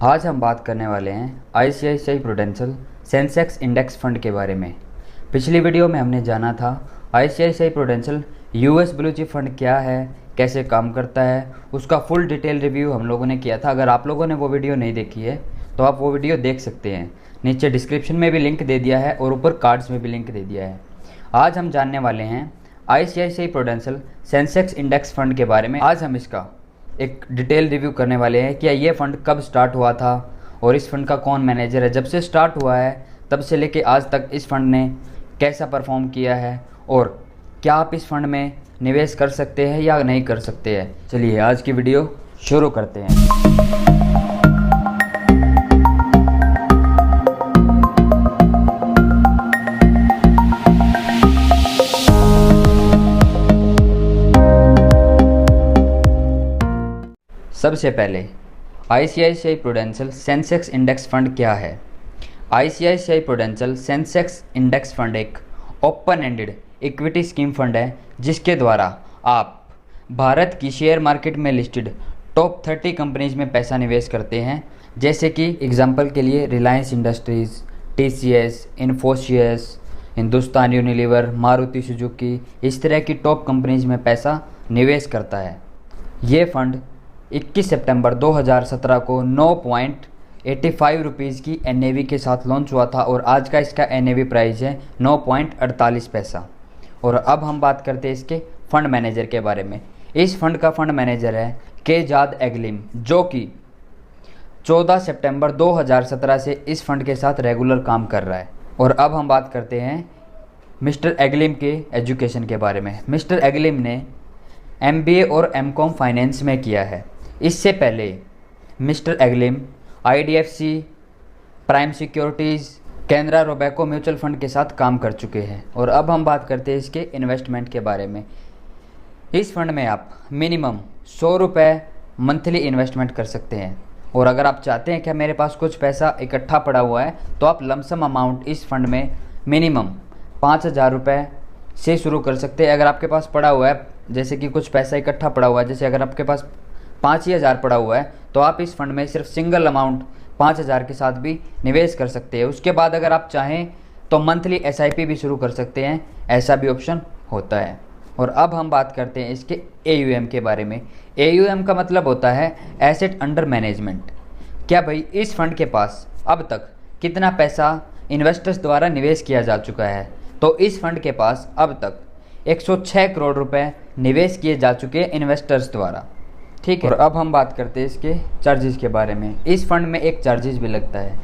आज हम बात करने वाले हैं ICICI Prudential Sensex index fund के बारे में। पिछली वीडियो में हमने जाना था ICICI prudential US blue chip fund क्या है, कैसे काम करता है, उसका फुल डिटेल रिव्यू हम लोगों ने किया था। अगर आप लोगों ने वो वीडियो नहीं देखी है तो आप वो वीडियो देख सकते हैं। नीचे डिस्क्रिप्शन में भी लिंक दे दिया है और ऊपर कार्ड्स में भी लिंक दे दिया है। आज हम जानने वाले हैं ICICI Prudential Sensex index fund के बारे में। आज हम इसका एक डिटेल रिव्यू करने वाले हैं कि ये फ़ंड कब स्टार्ट हुआ था और इस फंड का कौन मैनेजर है, जब से स्टार्ट हुआ है तब से लेके आज तक इस फंड ने कैसा परफॉर्म किया है और क्या आप इस फंड में निवेश कर सकते हैं या नहीं कर सकते हैं। चलिए आज की वीडियो शुरू करते हैं। सबसे पहले ICICI Prudential Sensex index fund क्या है। ICICI Prudential Sensex index fund एक open ended equity scheme fund है जिसके द्वारा आप भारत की शेयर मार्केट में लिस्टेड टॉप 30 कंपनीज में पैसा निवेश करते हैं। जैसे कि एग्जांपल के लिए Reliance industries, TCS, Infosys, Hindustan Unilever, Maruti Suzuki, इस तरह की टॉप कंपनीज में पैसा निवेश करता है। ये फंड 21 सितंबर 2017 को 9.85 रुपीज़ की एनएवी के साथ लॉन्च हुआ था और आज का इसका एनएवी प्राइस है 9.48 पैसा। और अब हम बात करते हैं इसके फंड मैनेजर के बारे में। इस फंड का फंड मैनेजर है केजाद एग्लिम, जो कि 14 सितंबर 2017 से इस फंड के साथ रेगुलर काम कर रहा है। और अब हम बात करते हैं मिस्टर एग्लिम के एजुकेशन के बारे में। मिस्टर एग्लिम ने एमबीए और एमकॉम फाइनेंस में किया है। इससे पहले मिस्टर एग्लिम IDFC, Prime Securities, Canara Robeco mutual fund के साथ काम कर चुके हैं। और अब हम बात करते हैं इसके इन्वेस्टमेंट के बारे में। इस फंड में आप मिनिमम 100 रुपये मंथली इन्वेस्टमेंट कर सकते हैं। और अगर आप चाहते हैं कि मेरे पास कुछ पैसा इकट्ठा पड़ा हुआ है तो आप लमसम अमाउंट इस फंड में मिनिमम 5,000 रुपये से शुरू कर सकते हैं। अगर आपके पास पड़ा हुआ है, जैसे कि कुछ पैसा इकट्ठा पड़ा हुआ है, जैसे अगर आपके पास 5,000 पड़ा हुआ है तो आप इस फंड में सिर्फ सिंगल अमाउंट 5,000 के साथ भी निवेश कर सकते हैं। उसके बाद अगर आप चाहें तो मंथली एसआईपी भी शुरू कर सकते हैं, ऐसा भी ऑप्शन होता है। और अब हम बात करते हैं इसके एयूएम के बारे में। एयूएम का मतलब होता है एसेट अंडर मैनेजमेंट। क्या भाई इस फंड के पास अब तक कितना पैसा इन्वेस्टर्स द्वारा निवेश किया जा चुका है, तो इस फंड के पास अब तक 106 करोड़ रुपए निवेश किए जा चुके हैं इन्वेस्टर्स द्वारा। ठीक है। और अब हम बात करते हैं इसके चार्जेस के बारे में। इस फंड में एक चार्जेस भी लगता है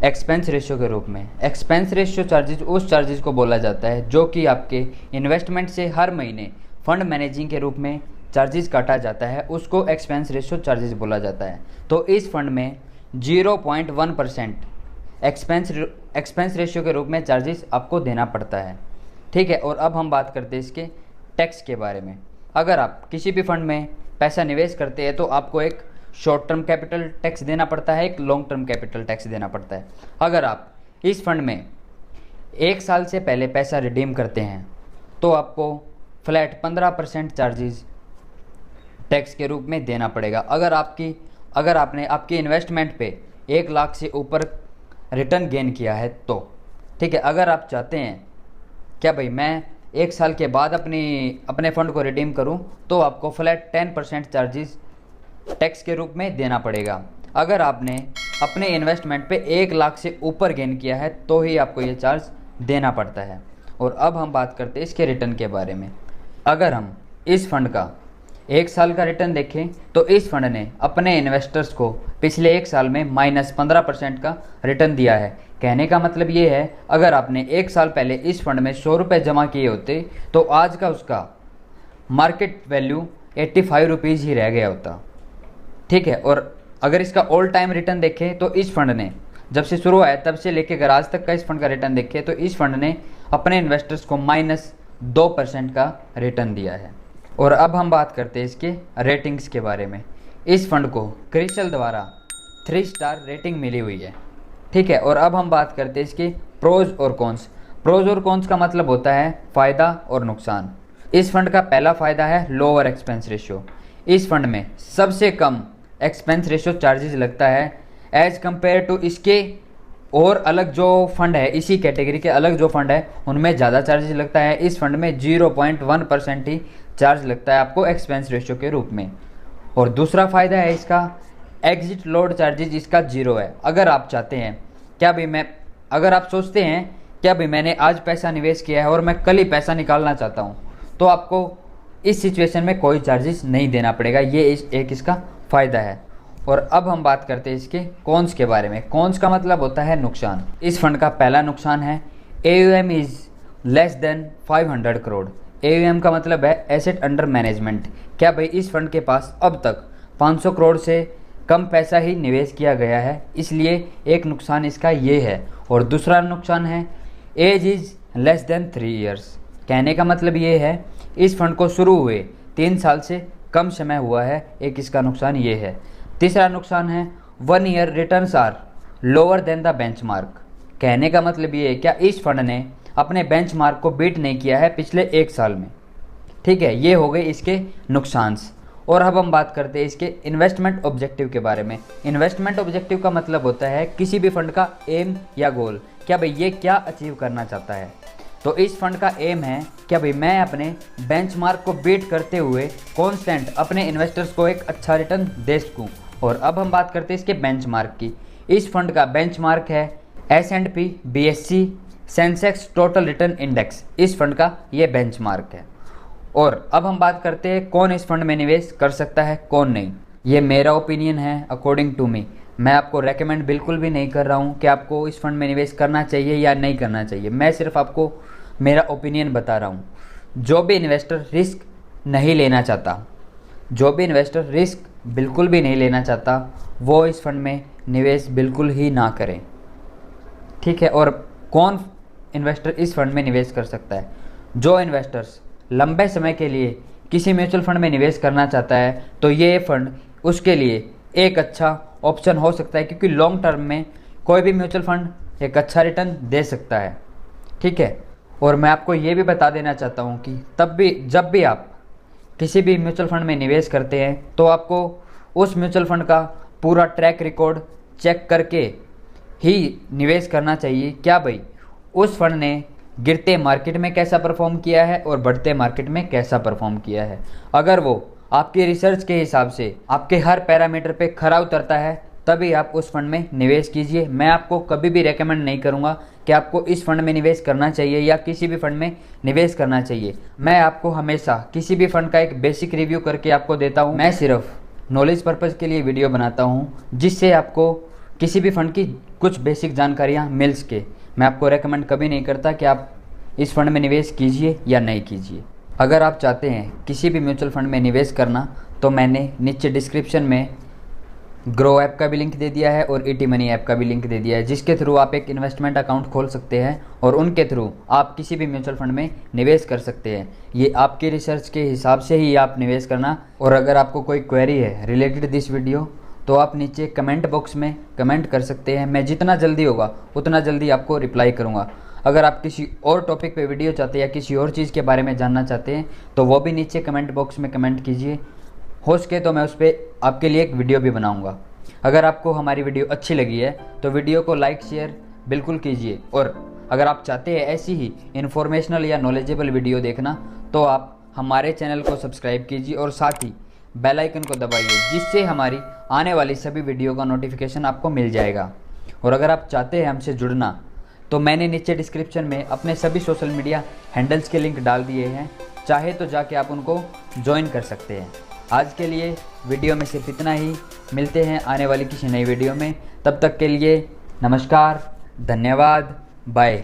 एक्सपेंस रेशियो के रूप में। एक्सपेंस रेशियो चार्जेस उस चार्जेस को बोला जाता है जो कि आपके इन्वेस्टमेंट से हर महीने फंड मैनेजिंग के रूप में चार्जेस काटा जाता है, उसको एक्सपेंस रेशियो चार्जेस बोला जाता है। तो इस फंड में 0.1% एक्सपेंस रेशियो के रूप में चार्जेस आपको देना पड़ता है। ठीक है। और अब हम बात करते हैं इसके टैक्स के बारे में। अगर आप किसी भी फंड में पैसा निवेश करते हैं तो आपको एक शॉर्ट टर्म कैपिटल टैक्स देना पड़ता है, एक लॉन्ग टर्म कैपिटल टैक्स देना पड़ता है। अगर आप इस फंड में 1 साल से पहले पैसा रिडीम करते हैं तो आपको फ्लैट 15% चार्जेस टैक्स के रूप में देना पड़ेगा। अगर आपने आपकी इन्वेस्टमेंट पे 1 लाख से ऊपर रिटर्न गेन किया है तो। ठीक है। अगर आप चाहते हैं क्या भाई मैं 1 साल के बाद अपने फ़ंड को रिडीम करूं तो आपको फ्लैट 10% चार्जेस टैक्स के रूप में देना पड़ेगा। अगर आपने अपने इन्वेस्टमेंट पे 1 लाख से ऊपर गेन किया है तो ही आपको ये चार्ज देना पड़ता है। और अब हम बात करते हैं इसके रिटर्न के बारे में। अगर हम इस फंड का 1 साल का रिटर्न देखें तो इस फंड ने अपने इन्वेस्टर्स को पिछले 1 साल में -15% का रिटर्न दिया है। कहने का मतलब ये है अगर आपने 1 साल पहले इस फंड में 100 रुपये जमा किए होते तो आज का उसका मार्केट वैल्यू 85 रुपीज़ ही रह गया होता। ठीक है। और अगर इसका ऑल टाइम रिटर्न देखें तो इस फंड ने जब से शुरू आया तब से लेकर अगर आज तक का इस फंड का रिटर्न देखें तो इस फंड ने अपने इन्वेस्टर्स को -2% का रिटर्न दिया है। और अब हम बात करते हैं इसके रेटिंग्स के बारे में। इस फंड को क्रिसल द्वारा 3 स्टार रेटिंग मिली हुई है। ठीक है। और अब हम बात करते हैं इसके प्रोज और कॉन्स। प्रोज और कॉन्स का मतलब होता है फ़ायदा और नुकसान। इस फंड का पहला फ़ायदा है लोअर एक्सपेंस रेशियो। इस फंड में सबसे कम एक्सपेंस रेशियो चार्जेस लगता है एज कंपेयर टू इसके और अलग जो फंड है, इसी कैटेगरी के अलग जो फंड है उनमें ज़्यादा चार्जेस लगता है। इस फंड में 0.1% ही चार्ज लगता है आपको एक्सपेंस रेशियो के रूप में। और दूसरा फ़ायदा है इसका, एग्जिट लोड चार्जेज इसका 0 है। अगर आप चाहते हैं अगर आप सोचते हैं क्या भाई मैंने आज पैसा निवेश किया है और मैं कल ही पैसा निकालना चाहता हूँ, तो आपको इस सिचुएशन में कोई चार्जेस नहीं देना पड़ेगा। ये एक इसका फ़ायदा है। और अब हम बात करते हैं इसके कॉन्स के बारे में। कॉन्स का मतलब होता है नुकसान। इस फंड का पहला नुकसान है AUM is less then 500 crore. AUM का मतलब है एसेट अंडर मैनेजमेंट। क्या भाई इस फंड के पास अब तक 500 करोड़ से कम पैसा ही निवेश किया गया है, इसलिए एक नुकसान इसका ये है। और दूसरा नुकसान है age is less than 3 years. कहने का मतलब ये है इस फंड को शुरू हुए 3 साल से कम समय हुआ है, एक इसका नुकसान ये है। तीसरा नुकसान है 1 year returns are lower than the benchmark. कहने का मतलब ये है क्या इस फंड ने अपने बेंचमार्क को बीट नहीं किया है पिछले 1 साल में। ठीक है, ये हो गए इसके नुकसान। और अब हम बात करते हैं इसके इन्वेस्टमेंट ऑब्जेक्टिव के बारे में। इन्वेस्टमेंट ऑब्जेक्टिव का मतलब होता है किसी भी फंड का एम या गोल, क्या भाई ये क्या अचीव करना चाहता है। तो इस फंड का एम है क्या भाई मैं अपने बेंचमार्क को बीट करते हुए कॉन्स्टेंट अपने इन्वेस्टर्स को एक अच्छा रिटर्न दे सकूँ। और अब हम बात करते हैं इसके बेंचमार्क की। इस फंड का बेंचमार्क है S&P BSE Sensex total return index. इस फंड का ये बेंचमार्क है। और अब हम बात करते हैं कौन इस फंड में निवेश कर सकता है कौन नहीं। ये मेरा ओपिनियन है अकॉर्डिंग टू मी। मैं आपको रेकमेंड बिल्कुल भी नहीं कर रहा हूँ कि आपको इस फंड में निवेश करना चाहिए या नहीं करना चाहिए। मैं सिर्फ आपको मेरा ओपिनियन बता रहा हूँ। जो भी इन्वेस्टर रिस्क नहीं लेना चाहता, जो भी इन्वेस्टर रिस्क बिल्कुल भी नहीं लेना चाहता, वो इस फंड में निवेश बिल्कुल ही ना करें। ठीक है, और कौन इन्वेस्टर इस फंड में निवेश कर सकता है? जो इन्वेस्टर्स लंबे समय के लिए किसी म्यूचुअल फंड में निवेश करना चाहता है तो ये फंड उसके लिए एक अच्छा ऑप्शन हो सकता है, क्योंकि लॉन्ग टर्म में कोई भी म्यूचुअल फंड एक अच्छा रिटर्न दे सकता है। ठीक है, और मैं आपको ये भी बता देना चाहता हूँ कि जब भी आप किसी भी म्यूचुअल फंड में निवेश करते हैं तो आपको उस म्यूचुअल फंड का पूरा ट्रैक रिकॉर्ड चेक करके ही निवेश करना चाहिए। क्या भाई उस फंड ने गिरते मार्केट में कैसा परफॉर्म किया है और बढ़ते मार्केट में कैसा परफॉर्म किया है। अगर वो आपकी रिसर्च के हिसाब से आपके हर पैरामीटर पे खरा उतरता है तभी आप उस फंड में निवेश कीजिए। मैं आपको कभी भी रेकमेंड नहीं करूंगा कि आपको इस फंड में निवेश करना चाहिए या किसी भी फंड में निवेश करना चाहिए। मैं आपको हमेशा किसी भी फंड का एक बेसिक रिव्यू करके आपको देता हूं। मैं सिर्फ नॉलेज पर्पज़ के लिए वीडियो बनाता हूं, जिससे आपको किसी भी फंड की कुछ बेसिक जानकारियाँ मिल सके। मैं आपको रेकमेंड कभी नहीं करता कि आप इस फंड में निवेश कीजिए या नहीं कीजिए। अगर आप चाहते हैं किसी भी म्यूचुअल फंड में निवेश करना तो मैंने नीचे डिस्क्रिप्शन में ग्रो ऐप का भी लिंक दे दिया है और ईटी मनी ऐप का भी लिंक दे दिया है, जिसके थ्रू आप एक इन्वेस्टमेंट अकाउंट खोल सकते हैं और उनके थ्रू आप किसी भी म्यूचुअल फंड में निवेश कर सकते हैं। ये आपकी रिसर्च के हिसाब से ही आप निवेश करना। और अगर आपको कोई क्वेरी है रिलेटेड दिस वीडियो तो आप नीचे कमेंट बॉक्स में कमेंट कर सकते हैं। मैं जितना जल्दी होगा उतना जल्दी आपको रिप्लाई करूँगा। अगर आप किसी और टॉपिक पे वीडियो चाहते हैं या किसी और चीज़ के बारे में जानना चाहते हैं तो वो भी नीचे कमेंट बॉक्स में कमेंट कीजिए। हो सके तो मैं उस पर आपके लिए एक वीडियो भी बनाऊंगा। अगर आपको हमारी वीडियो अच्छी लगी है तो वीडियो को लाइक शेयर बिल्कुल कीजिए। और अगर आप चाहते हैं ऐसी ही इन्फॉर्मेशनल या नॉलेजेबल वीडियो देखना तो आप हमारे चैनल को सब्सक्राइब कीजिए और साथ ही बेल आइकन को दबाइए, जिससे हमारी आने वाली सभी वीडियो का नोटिफिकेशन आपको मिल जाएगा। और अगर आप चाहते हैं हमसे जुड़ना तो मैंने नीचे डिस्क्रिप्शन में अपने सभी सोशल मीडिया हैंडल्स के लिंक डाल दिए हैं, चाहे तो जाके आप उनको ज्वाइन कर सकते हैं। आज के लिए वीडियो में सिर्फ इतना ही। मिलते हैं आने वाली किसी नई वीडियो में। तब तक के लिए नमस्कार, धन्यवाद, बाय।